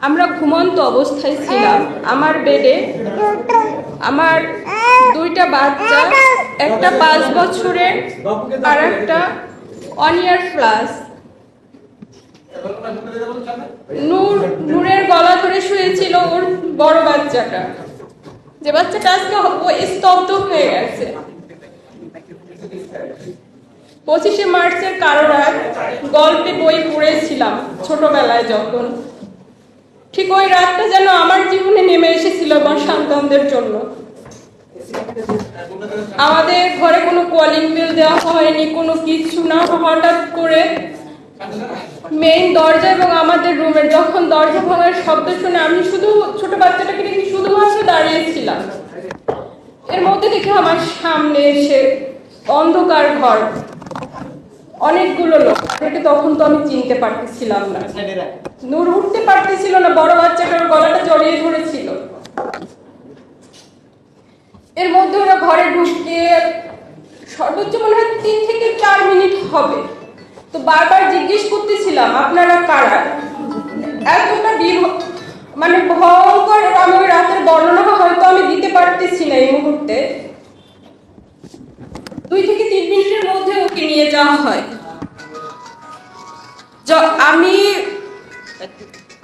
আমরা ঘুমন্ত অবস্থায় ছিলাম। আমার বেডে আমার দুইটা বাচ্চা, একটা 5 বছরের আর একটা 1 year প্লাস। নূরের গলা ধরে শুয়েছিল ওর বড় বাচ্চাটা, যে বাচ্চাটা আজকে স্তব্ধ হয়ে গেছে। 25শে মার্চের কারো রাত গল্পে বই পড়েছিলাম ছোটবেলায়, যখন ঠিক ওই রাতটা যেন আমার জীবনে নেমে এসেছিল আমার সন্তানদের জন্য। আমাদের ঘরে কোনো কলিং বেল দেওয়া হয়নি, কোনো কিছু না। হঠাৎ করে মেইন দরজা এবং আমাদের রুমের যখন দরজা ভাঙার শব্দ শুনে আমি শুধু ছোট বাচ্চাটাকে দেখে শুধুমাত্র দাঁড়িয়েছিলাম। এর মধ্যে দেখে আমার সামনে এসে অন্ধকার ঘর, অনেকগুলো লোক। তখন তো আমি চিনতে পারতেছিলাম না। নূর উঠতে পারতেছিল না, বড় বাচ্চাটার গলাটা জড়িয়ে ধরেছিল। এর মধ্যে ওরা ঘরে ঢুকে সর্বোচ্চ মনে হয় 3 থেকে 4 মিনিট হবে। তো বারবার জিজ্ঞেস করতেছিলাম আপনারা কারা। এতটা মানে ভয়ঙ্কর, আমি ওই রাতের বর্ণনা হয়তো আমি দিতে পারতেছি না এই মুহূর্তে। 2 থেকে 3 মিনিটের মধ্যে ওকে নিয়ে যাওয়া হয়।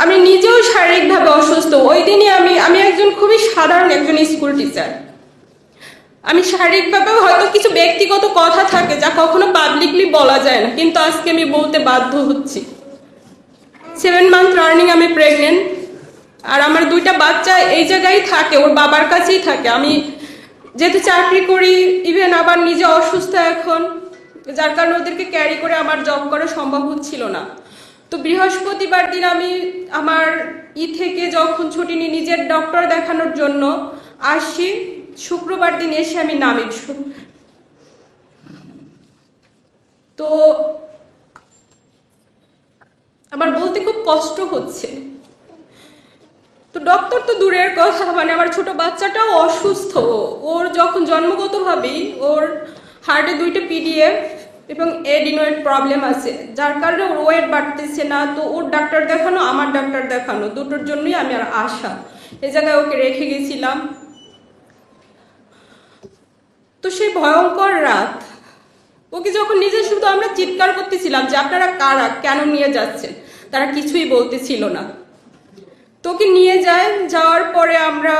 আমি নিজেও শারীরিকভাবে অসুস্থ। ওই দিনই আমি একজন খুবই সাধারণ একজন স্কুল টিচার। আমি শারীরিকভাবে হয়তো কিছু ব্যক্তিগত কথা থাকে যা কখনো পাবলিকলি বলা যায় না, কিন্তু আজকে আমি বলতে বাধ্য হচ্ছি। 7 মান্থ রানিং আমি প্রেগনেন্ট, আর আমার 2টা বাচ্চা এই জায়গায় থাকে, ওর বাবার কাছেই থাকে। আমি যেহেতু চাকরি করি, ইভেন আবার নিজে অসুস্থ এখন, যার কারণে ওদেরকে ক্যারি করে আমার জব করা সম্ভব হচ্ছিল না। তো বৃহস্পতিবার দিন আমি আমার থেকে যখন ছুটি নিয়ে নিজের ডক্টর দেখানোর জন্য আসি, শুক্রবার দিন এসে আমি নামি। তো আমার বলতে খুব কষ্ট হচ্ছে। তো ডক্টর তো দূরের কথা, মানে আমার ছোট বাচ্চাটাও অসুস্থ। ওর যখন জন্মগতভাবেই ওর হার্টে 2টা পিডিএফ এবং এডিনয়েড প্রবলেম আছে, যার কারণে ওর ওয়েট বাড়তেছে না। তো ওর ডাক্তার দেখানো, আমার ডাক্তার দেখানো, দুটোর জন্যই আমি আর আসা। এই জায়গায় ওকে রেখে গেছিলাম। তো সেই ভয়ঙ্কর রাত, ওকে যখন নিজে শুধু আমরা চিৎকার করতেছিলাম যে আপনারা কারা, কেন নিয়ে যাচ্ছেন, তারা কিছুই বলতেছিল না। তোকে নিয়ে যায়। যাওয়ার পরে আমরা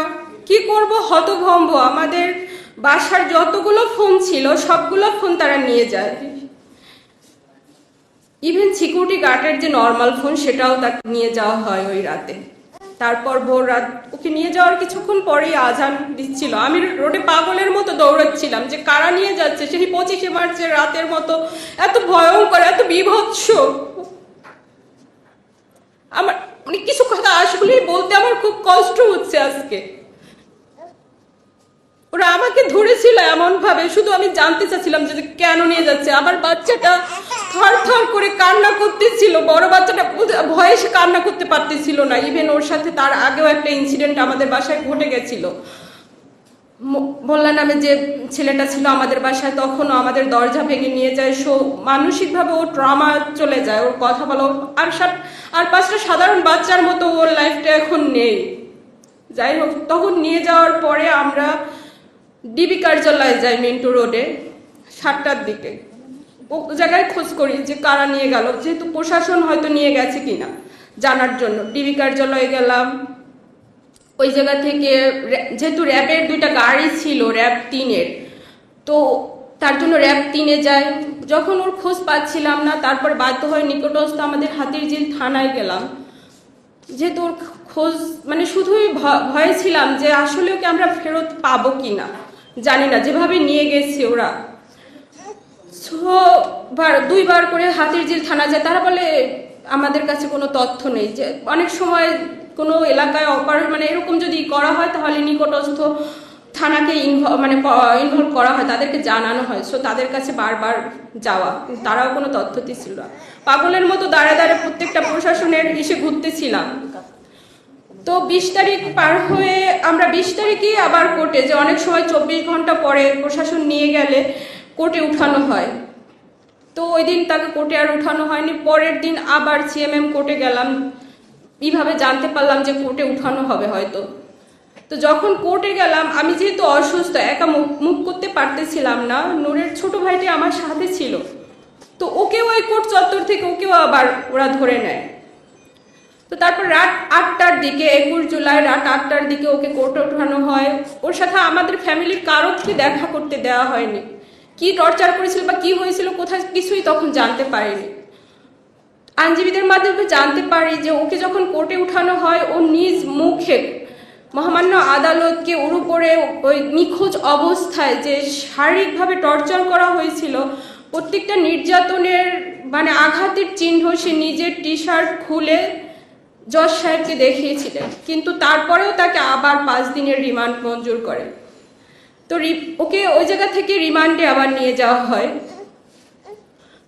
কি করব, হতভম্ব। আমাদের বাসার যতগুলো ফোন ছিল সবগুলো ফোন তারা নিয়ে যায়। ইভেন সিকিউরিটি গার্ডের যে নর্মাল ফোন সেটাও তাকে নিয়ে যাওয়া হয় ওই রাতে। তারপর ভোর রাত ওকে নিয়ে যাওয়ার কিছুক্ষণ পরেই আজান দিচ্ছিল। আমি রোডে পাগলের মতো দৌড়াচ্ছিলাম যে কারা নিয়ে যাচ্ছে। সেই 25শে মার্চের রাতের মতো এত ভয়ঙ্কর, এত বীভৎস। আমার মানে কিছু কথা আসলে বলতে আমার খুব কষ্ট হচ্ছে আজকে। ওরা আমাকে ধরেছিল এমন ভাবে, শুধু আমি জানতে চাচ্ছিলাম যে কেন নিয়ে যাচ্ছে। আমার বাচ্চাটা থর থর করে কান্না করতেছিল, বড় বাচ্চাটা ভয়ে সে কান্না করতে পারতেছিল না। ইভেন ওর সাথে তার আগেও একটা ইনসিডেন্ট আমাদের বাসায় ঘটে গেছিল। বললাম আমি যে ছেলেটা ছিল আমাদের বাসায়, তখনও আমাদের দরজা ভেঙে নিয়ে যায়। মানসিকভাবে ও ট্রমা চলে যায়, ওর কথা বলো। আর 5টা সাধারণ বাচ্চার মতো ওর লাইফটা এখন নেই। যাই হোক, তখন নিয়ে যাওয়ার পরে আমরা ডিবি কার্যালয়ে যাই মিন্টু রোডে 7টার দিকে। ও জায়গায় খোঁজ করি যে কারা নিয়ে গেল, যেহেতু প্রশাসন হয়তো নিয়ে গেছে কিনা জানার জন্য ডিবি কার্যালয়ে গেলাম। ওই জায়গা থেকে যেহেতু র্যাবের 2টা গাড়ি ছিল, র্যাব 3-এর, তো তার জন্য র্যাব 3-এ যায়। যখন ওর খোঁজ পাচ্ছিলাম না, তারপর বাধ্য হয়ে নিকটস্থ আমাদের হাতিরঝিল থানায় গেলাম। যেহেতু ওর খোঁজ মানে শুধুই ভয়ে ছিলাম যে আসলে ওকে আমরা ফেরত পাবো কিনা, জানি না, যেভাবে নিয়ে গেছে ওরা। 2বার করে হাতিরঝিল থানা যায়। তারা বলে আমাদের কাছে কোনো তথ্য নেই। যে অনেক সময় কোনো এলাকায় মানে এরকম যদি করা হয় তাহলে নিকটস্থ থানাকে ইনভলভ করা হয়, তাদেরকে জানানো হয়। সো তাদের কাছে বারবার যাওয়া, তারাও কোনো তথ্য দিচ্ছিল না। পাগলের মতো দাঁড়ে দাঁড়ে প্রত্যেকটা প্রশাসনের এসে ঘুরতেছিলাম। তো 20 তারিখ পার হয়ে আমরা 20 তারিখেই আবার কোর্টে, যে অনেক সময় 24 ঘন্টা পরে প্রশাসন নিয়ে গেলে কোর্টে উঠানো হয়। তো ওই দিন তাকে কোর্টে আর উঠানো হয়নি। পরের দিন আবার সিএমএম কোর্টে গেলাম। এইভাবে জানতে পারলাম যে কোর্টে উঠানো হবে হয়তো। তো যখন কোর্টে গেলাম, আমি যেহেতু অসুস্থ, একা মুভ করতে পারতেছিলাম না, নূরের ছোট ভাইটি আমার সাথে ছিল। তো ওকেও ওই কোর্ট চত্বর থেকে ওকেও আবার ওরা ধরে নেয়। তো তারপর রাত 8টার দিকে, 21 জুলাই রাত 8টার দিকে ওকে কোর্টে ওঠানো হয়। ওর সাথে আমাদের ফ্যামিলির কারোকে দেখা করতে দেওয়া হয়নি। কি টর্চার করেছিল বা কি হয়েছিল কোথায় কিছুই তখন জানতে পারিনি। আইনজীবীদের মাধ্যমে জানতে পারি যে ওকে যখন কোর্টে উঠানো হয়, ও নিজ মুখে মহামান্য আদালতকে ওর উপরে ওই নিখোঁজ অবস্থায় যে শারীরিকভাবে টর্চার করা হয়েছিল, প্রত্যেকটা নির্যাতনের মানে আঘাতের চিহ্ন সে নিজের টি শার্ট খুলে জজ সাহেবকে দেখিয়েছিলেন। কিন্তু তারপরেও তাকে আবার 5 দিনের রিমান্ড মঞ্জুর করে। তো ওকে ওই জায়গা থেকে রিমান্ডে আবার নিয়ে যাওয়া হয়।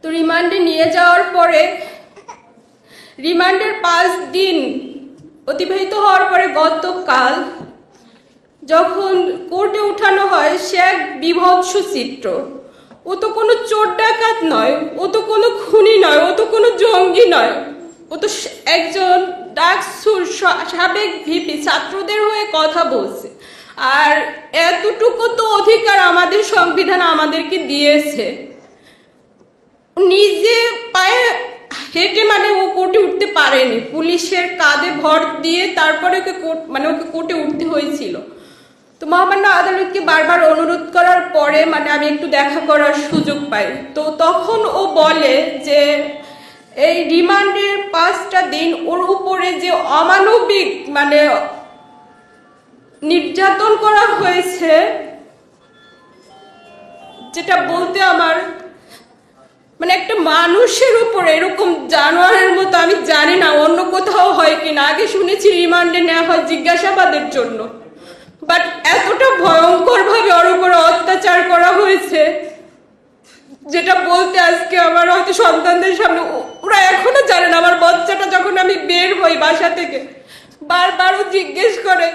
তো রিমান্ডে নিয়ে যাওয়ার পরে রিমান্ডের 5 দিন অতিবাহিত হওয়ার পরে গতকাল যখন কোর্টে উঠানো হয়, সে এক বিভৎস চিত্র। ও তো কোনো চোর ডাকাত নয়, ও তো কোনো খুনি নয়, ও তো কোনো জঙ্গি নয়, ও তো একজন ডাকসুর সাবেক ভিপি, ছাত্রদের হয়ে কথা বলছে। আর এতটুকু তো অধিকার আমাদের সংবিধান আমাদেরকে দিয়েছে। নিজে পায়ে হেঁটে মানে ও কোর্টে উঠতে পারেনি, পুলিশের কাঁধে ভর দিয়ে তারপরে ওকে কোর্টে উঠতে হয়েছিল। তো মহামান্য আদালতকে বারবার অনুরোধ করার পরে মানে আমি একটু দেখা করার সুযোগ পাই। তো তখন ও বলে যে এই রিমান্ডের 5টা দিন ওর উপরে যে অমানবিক মানে নির্যাতন করা হয়েছে, যেটা বলতে আমার মানে একটা মানুষের উপরে এরকম জানোয়ারের মতো, আমি জানি না অন্য কোথাও হয় কিনা। আগে শুনেছি রিমান্ডে নেওয়া হয় জিজ্ঞাসাবাদের জন্য, বাট এতটা ভয়ঙ্কর ভাবে ওর উপরে অত্যাচার করা হয়েছে যেটা বলতে আজকে আমার হয়তো সন্তানদের সামনে, ওরা এখনো জানে না। আমার বাচ্চাটা যখন আমি বের হই বাসা থেকে, বারবারও জিজ্ঞেস করে,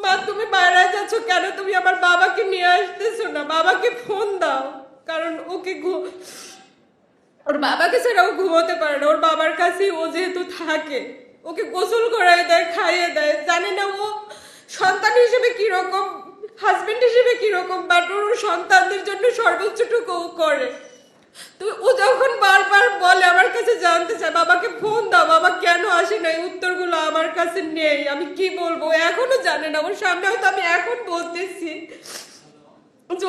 মা তুমি বাইরে যাচ্ছ কেন, তুমি আমার বাবাকে নিয়ে আসতেছো না, বাবাকে ফোন দাও। কারণ ওকে ওর বাবাকে ছাড়া ও ঘুমোতে পারে না, ওর বাবার কাছেই ও যেহেতু থাকে। ওকে গোসল করাই দেয়, খাইয়ে দেয়। জানি না ও সন্তান হিসেবে কিরকম, হাজবেন্ড হিসেবে কিরকম, বাট ওর সন্তানদের জন্য সর্বোচ্চটুকু ও করে। তো ও যখন বারবার বলে, আমার কাছে জানতে চায়, বাবাকে ফোন দাও, বাবা কেন আসে না, এই উত্তরগুলো আমার কাছে নেই। আমি কি বলবো, এখনো জানে না। ওর সামনে হয়তো আমি এখন বলতেছি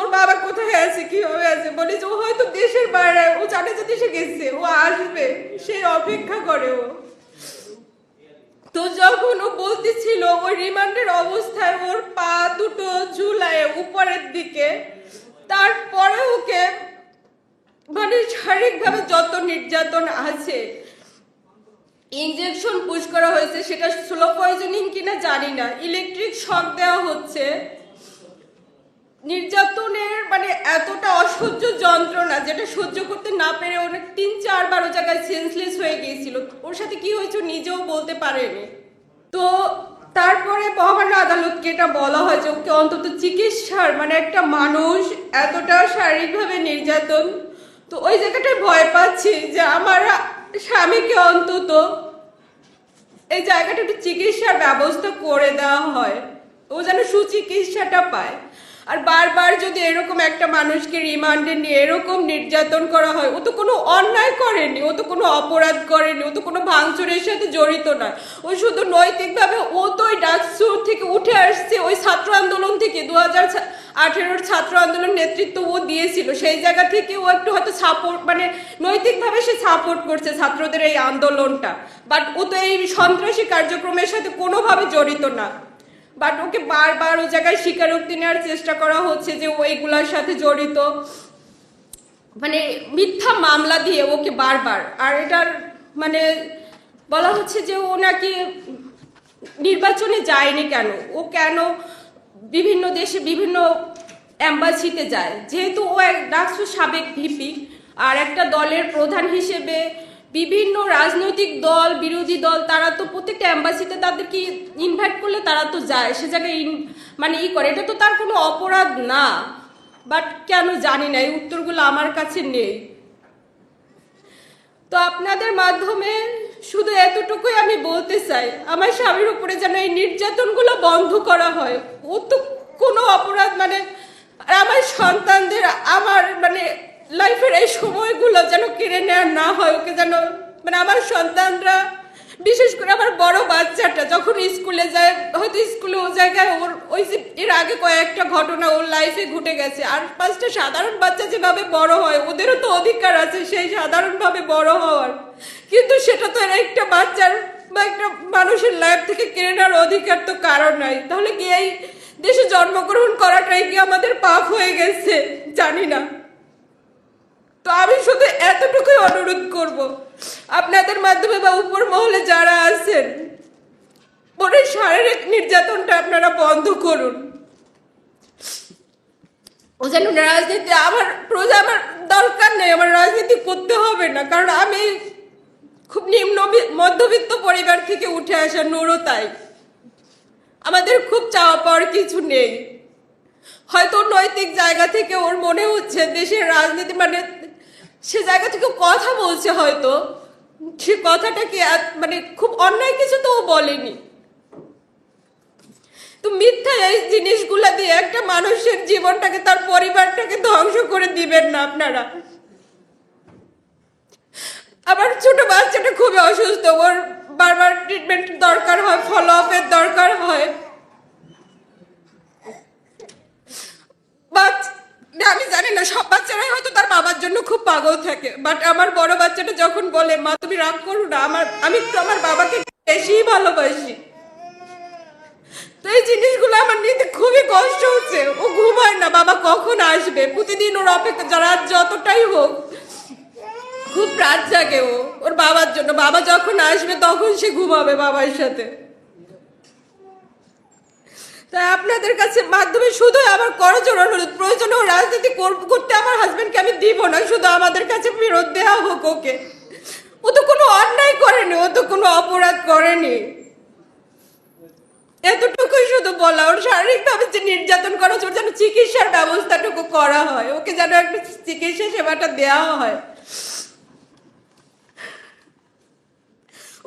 ওর বাবা কোথায় আছে, কিভাবে আছে, বলি যে ও হয়তো দেশের বাইরে, ও জানে যে দেশে গেছে, ও আসবে, সে অপেক্ষা করে ও। তো যখন ও বলতেছিল ওই রিমান্ডের অবস্থায় ওর পা দুটো ঝুলায় উপরের দিকে, তারপরে ওকে মানে শারীরিকভাবে যত নির্যাতন আছে, ইনজেকশন পুশ করা হয়েছে, সেটা স্লো পয়জনিং কিনা জানি না, ইলেকট্রিক শক দেওয়া হচ্ছে। নির্যাতনের মানে এতটা অসহ্য যন্ত্রণা যেটা সহ্য করতে না পেরে অনেক 3-4 বার ও জায়গায় সেন্সলেস হয়ে গিয়েছিল। ওর সাথে কি হয়েছে নিজেও বলতে পারেনি। তো তারপরে মহামান্য আদালতকে এটা বলা হয় যে ওকে অন্তত চিকিৎসার মানে একটা মানুষ এতটা শারীরিকভাবে নির্যাতন, তো ওই জায়গাটায় ভয় পাচ্ছি যে আমার স্বামীকে অন্তত এই জায়গাটা একটু চিকিৎসার ব্যবস্থা করে দেওয়া হয়, ও যেন সুচিকিৎসাটা পায়। আর বারবার যদি এরকম একটা মানুষকে রিমান্ডে নিয়ে এরকম নির্যাতন করা হয়, ও তো কোনো অন্যায় করেনি, ও তো কোনো অপরাধ করেনি, ও তো কোনো ভাঙচুরের সাথে জড়িত নয়। ও শুধু নৈতিকভাবে, ও তো ওই ডাকসুর থেকে উঠে আসছে, ওই ছাত্র আন্দোলন থেকে 2018 ছাত্র আন্দোলন নেতৃত্ব ও দিয়েছিল, সেই জায়গা থেকে ও একটু হয়তো সাপোর্ট মানে নৈতিকভাবে সে সাপোর্ট করছে ছাত্রদের এই আন্দোলনটা, বাট ও তো এই সন্ত্রাসী কার্যক্রমের সাথে কোনোভাবে জড়িত না। বাট ওকে বারবার ও জায়গায় স্বীকারোক্তি নেওয়ার চেষ্টা করা হচ্ছে যে ও এইগুলার সাথে জড়িত, মানে মিথ্যা মামলা দিয়ে ওকে বারবার। আর এটার মানে বলা হচ্ছে যে ও নাকি নির্বাচনে যায়নি কেন, ও কেন বিভিন্ন দেশে বিভিন্ন অ্যাম্বাসিতে যায়, যেহেতু ও এক ডাকসুর সাবেক ভিপি আর একটা দলের প্রধান হিসেবে বিভিন্ন রাজনৈতিক দল, বিরোধী দল, তারা তো প্রত্যেকটা অ্যাম্বাসিতে তাদেরকে ইনভাইট করলে তারা তো যায়, সে জায়গায় মানে করে। এটা তো তার কোনো অপরাধ না, বাট কেন জানি না, এই উত্তরগুলো আমার কাছে নেই। তো আপনাদের মাধ্যমে শুধু এতটুকুই আমি বলতে চাই, আমার স্বামীর উপরে যেন এই নির্যাতনগুলো বন্ধ করা হয়। ও তো কোনো অপরাধ মানে, আর আমার সন্তানদের আমার মানে লাইফের এই সময়গুলো যেন কেড়ে নেওয়া না হয়। ওকে যেন মানে আমার সন্তানরা, বিশেষ করে আমার বড় বাচ্চাটা যখন স্কুলে যায়, হয়তো স্কুলে ও জায়গায় ওর ওই যে এর আগে কয়েকটা ঘটনা ওর লাইফে ঘটে গেছে, আর পাঁচটা সাধারণ বাচ্চা যেভাবে বড় হয় ওদেরও তো অধিকার আছে সেই সাধারণভাবে বড় হওয়ার, কিন্তু সেটা তো এর একটা বাচ্চার বা একটা মানুষের লাইফ থেকে কেড়ে নেওয়ার অধিকার তো কারণ নাই। তাহলে কি এই দেশে জন্মগ্রহণ করাটাই কি আমাদের পাপ হয়ে গেছে? জানি না। তো আমি শুধু এতটুকুই অনুরোধ করব, আপনাদের মাধ্যমে বা উপর মহলে যারা আছেন, ওর শারীরিক নির্যাতনটা আপনারা বন্ধ করুন। ও যেন রাজনীতি, আমার প্রজা আমার দরকার নেই, আমার রাজনীতি করতে হবে না, কারণ আমি খুব নিম্ন মধ্যবিত্ত পরিবার থেকে উঠে আসা নুরও তাই। আমাদের খুব চাওয়া পাওয়ার কিছু নেই। হয়তো নৈতিক জায়গা থেকে ওর মনে হচ্ছে দেশের রাজনীতি মানে সে জায়গা থেকে কথা বলছে, হয়তো সে কথাটা কি মানে খুব অন্যায় কিছু তো ও বলেনি। তো মিথ্যা এই জিনিসগুলা দিয়ে একটা মানুষের জীবনটাকে, তার পরিবারটাকে ধ্বংস করে দিবেন না আপনারা। আমার ছোট বাচ্চাটা খুবই অসুস্থ, ওর বারবার ট্রিটমেন্ট দরকার হয়, ফলো আপের দরকার হয়। আমি জানি না, সব বাচ্চারাই হয়তো তার বাবার জন্য খুব পাগল থাকে, বাট আমার বড় বাচ্চাটা যখন বলে মা তুমি রাগ করো না, আমি একটু আমার বাবাকে বেশি ভালোবাসি, তো এই জিনিসগুলো আমার নিতে খুবই কষ্ট হচ্ছে। ও ঘুমায় না, বাবা কখন আসবে, প্রতিদিন ওর অপেক্ষা, রাত যতটাই হোক খুব রাত জাগে ও ওর বাবার জন্য। বাবা যখন আসবে তখন সে ঘুমাবে বাবার সাথে। তাই আপনাদের কাছে মাধ্যমে শুধু আমার করজোর অনুরোধ, প্রয়োজনে ও রাজনীতি করতে আমার হাজবেন্ডকে আমি দিব না, শুধু আমাদের কাছে ফেরত দেওয়া হোক ওকে। ও তো কোনো অন্যায় করেনি, ও তো কোনো অপরাধ করেনি, এতটুকুই শুধু বলা। ওর শারীরিকভাবে যে নির্যাতন করা হচ্ছে, ওর যেন চিকিৎসার ব্যবস্থাটুকু করা হয়, ওকে যেন একটা চিকিৎসা সেবাটা দেওয়া হয়।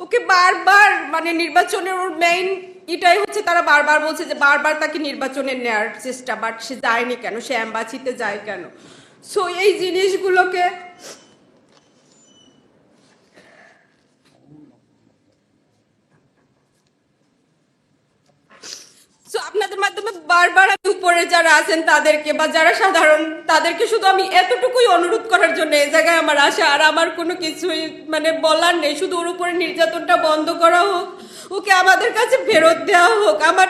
ওকে বারবার মানে নির্বাচনের ওর মেইন এটাই হচ্ছে, তারা বারবার বলছে যে বারবার তাকে নির্বাচনে নেওয়ার চেষ্টা, বাট সে যায়নি কেন, সে অ্যাম্বাসিতে যায় কেন? সো এই জিনিসগুলোকে আপনাদের মাধ্যমে বারবার আমি উপরে যারা আছেন তাদেরকে বা যারা সাধারণ তাদেরকে শুধু আমি এতটুকুই অনুরোধ করার জন্য এই জায়গায় আমার আসা। আর আমার কোনো কিছুই মানে বলার নেই, শুধু ওর উপরে নির্যাতনটা বন্ধ করা হোক, ওকে আমাদের কাছে ফেরত দেওয়া হোক, আমার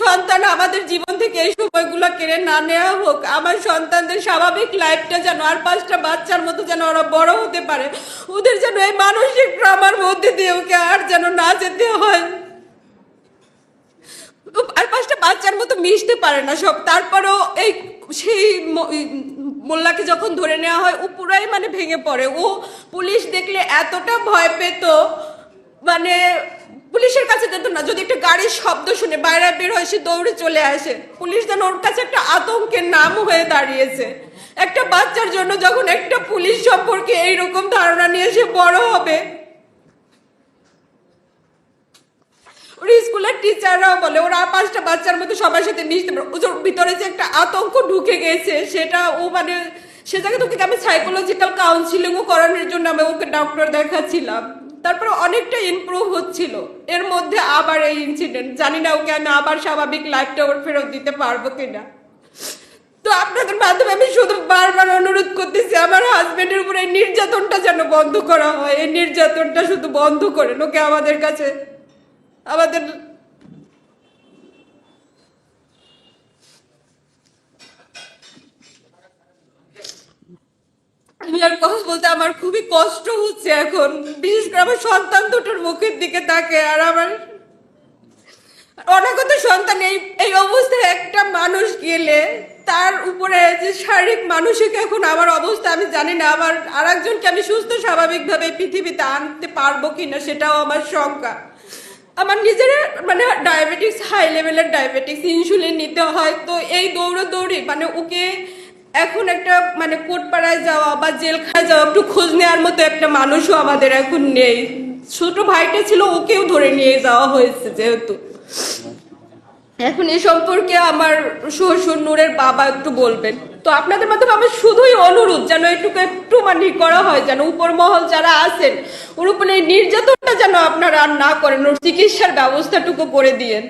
সন্তান আমাদের জীবন থেকে এই সময়গুলো কেড়ে না নেওয়া হোক, আমার সন্তানদের স্বাভাবিক লাইফটা যেন আর পাঁচটা বাচ্চার মতো যেন ওরা বড় হতে পারে, ওদের যেন এই মানসিক ট্রমার মধ্যে দিয়ে ওকে আর যেন না যেতে হয়, আর পাঁচটা বাচ্চার মতো মিশতে পারে না সব। তারপরেও এই সেই মোল্লাকে যখন ধরে নেওয়া হয় ও পুরাই মানে ভেঙে পড়ে। ও পুলিশ দেখলে এতটা ভয় পেত, মানে পুলিশের কাছে যেত না, যদি একটা গাড়ির শব্দ শুনে বাইরে বের হয় সে দৌড়ে চলে আসে। পুলিশ যেন ওর কাছে একটা আতঙ্কের নাম হয়ে দাঁড়িয়েছে। একটা বাচ্চার জন্য যখন একটা পুলিশ সম্পর্কে এইরকম ধারণা নিয়ে সে বড় হবে, ওর স্কুলের টিচাররাও বলে ওরা পাঁচটা বাচ্চার মতো সবার সাথে মিশতে পারে, ওর ভিতরে যে একটা আতঙ্ক ঢুকে গেছে সেটা ও মানে সে জায়গায় তোকে আমি সাইকোলজিক্যাল কাউন্সিলিংও করানোর জন্য আমি ওকে ডক্টর দেখাচ্ছিলাম, তারপরে অনেকটা ইমপ্রুভ হচ্ছিল। এর মধ্যে আবার এই ইনসিডেন্ট, জানি না ওকে আমি আবার স্বাভাবিক লাইফটা ওর ফেরত দিতে পারবো কিনা। তো আপনাদের মাধ্যমে আমি শুধু বারবার অনুরোধ করতেছি আমার হাজবেন্ডের উপরে এই নির্যাতনটা যেন বন্ধ করা হয়, এই নির্যাতনটা শুধু বন্ধ করেন, ওকে আমাদের কাছে আমাদের আমি আর কথা বলতে আমার খুবই কষ্ট হচ্ছে এখন, বিশেষ করে আমার সন্তান দুটোর মুখের দিকে তাকে, আর আমার অনাগত সন্তান এই অবস্থায় একটা মানুষ গেলে তার উপরে যে শারীরিক মানসিক এখন আমার অবস্থা আমি জানি না, আমার আর একজনকে আমি সুস্থ স্বাভাবিকভাবে পৃথিবীতে আনতে পারবো কিনা সেটাও আমার শঙ্কা। আমার নিজের মানে ডায়াবেটিক্স, হাই লেভেলের ডায়াবেটিক্স, ইনসুলিন নিতে হয়, তো এই দৌড়ি মানে ওকে এখন একটা মানে কোটপাড়ায় যাওয়া বা জেলখানায় যাওয়া একটু খোঁজ নেওয়ার মতো একটা মানুষও আমাদের এখন নেই। ছোট ভাইটা ছিল ওকেও ধরে নিয়ে যাওয়া হয়েছে যেহেতু। এখন এ সম্পর্কে আমার শ্বশুর নূরের বাবা একটু বলবেন। তো আপনাদের মাধ্যমে আমার শুধুই অনুরোধ যেন এটুকু একটু মানে করা হয়, যেন উপর মহল যারা আছেন ওর উপরে এই নির্যাতনটা যেন আপনারা আর না করেন, ওর চিকিৎসার ব্যবস্থাটুকু করে দিয়েন।